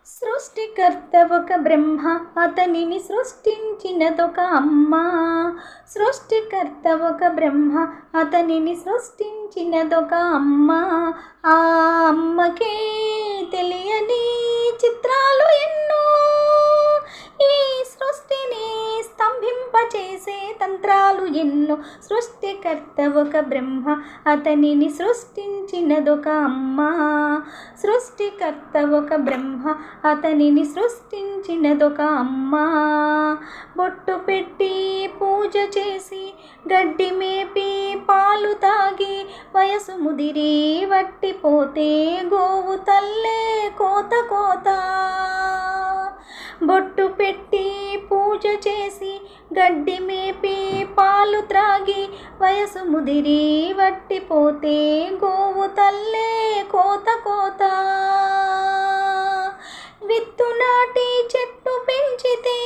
సృష్టికర్త ఒక బ్రహ్మ, అతనిని సృష్టించినదొక అమ్మ. సృష్టికర్త ఒక బ్రహ్మ, అతనిని సృష్టించినదొక అమ్మ. ఆ అమ్మకే తెలియని చిత్రాలు ఎన్నో, ఈ సృష్టిని స్తంభింపచేసే తంత్రాలు ఎన్నో. సృష్టికర్త ఒక బ్రహ్మ, అతనిని సృష్టించినదొక అమ్మ. సృష్టికర్త ఒక బ్రహ్మ, అతనిని సృష్టించినదొక అమ్మ. బొట్టు పెట్టి పూజ చేసి, గడ్డి మేపి పాలు తాగి, వయసు ముదిరి వట్టిపోతే గోవు తల్లే కోత కోత. బొట్టు పెట్టి పూజ చేసి, గడ్డి మేపి పాలు త్రాగి, వయసు ముదిరి వట్టిపోతే గోవు తల్లే కోత కోత. విత్తు నాటి చెట్టు పెంచితే,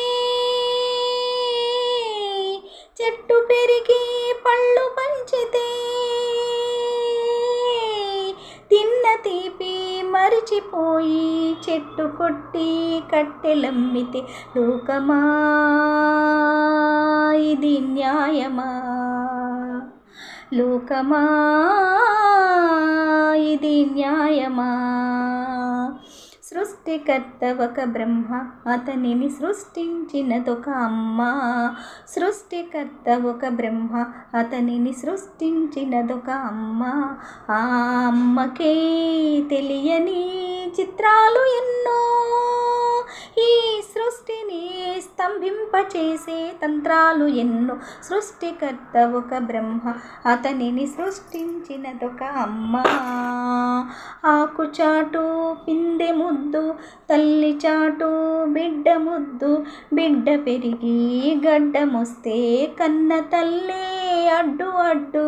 చెట్టు పెరిగి పళ్ళు పంచితే, తిన్న తీపి మరిచిపోయి చెట్టు కొట్టి కట్టెలమ్మితే, లోకమా ఇది న్యాయమా? లోకమా ఇది న్యాయమా? సృష్టికర్త ఒక బ్రహ్మ, అతనిని సృష్టించినదొక అమ్మ. సృష్టికర్త ఒక బ్రహ్మ, అతనిని సృష్టించినదొక అమ్మ. ఆ అమ్మకే తెలియని చిత్రాలు ఎన్నో, ఈ సృష్టిని స్తంభింపచేసే తంత్రాలు ఎన్నో. సృష్టికర్త ఒక బ్రహ్మ, అతనిని సృష్టించినదొక అమ్మ. ఆకుచాటు పిందె ముద్దు, తల్లి చాటు బిడ్డ ముద్దు, బిడ్డ పెరిగి గడ్డమొస్తే కన్న తల్లే అడ్డు అడ్డు.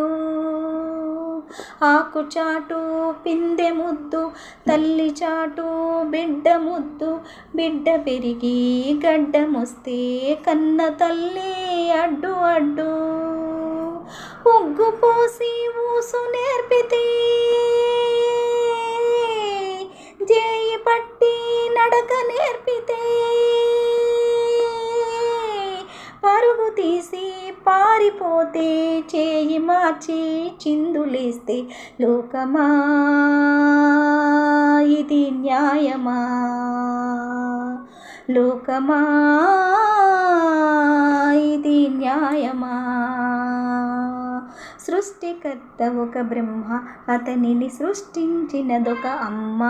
ఆకుచాటు పిందె ముద్దు, తల్లి చాటు బిడ్డ ముద్దు, బిడ్డ పెరిగి గడ్డమొస్తే కన్న తల్లే అడ్డు అడ్డు. ఉగ్గు పోసి ఊసు నేర్పితే, జేయి పట్టి నడక నేర్పితే, పరుగు తీసి పారిపోతే చేయి మార్చి చిందులేస్తే, లోకమా ఇది న్యాయమా? లోకమా ఇది న్యాయమా? సృష్టికర్త ఒక బ్రహ్మ, అతనిని సృష్టించినదొక అమ్మ.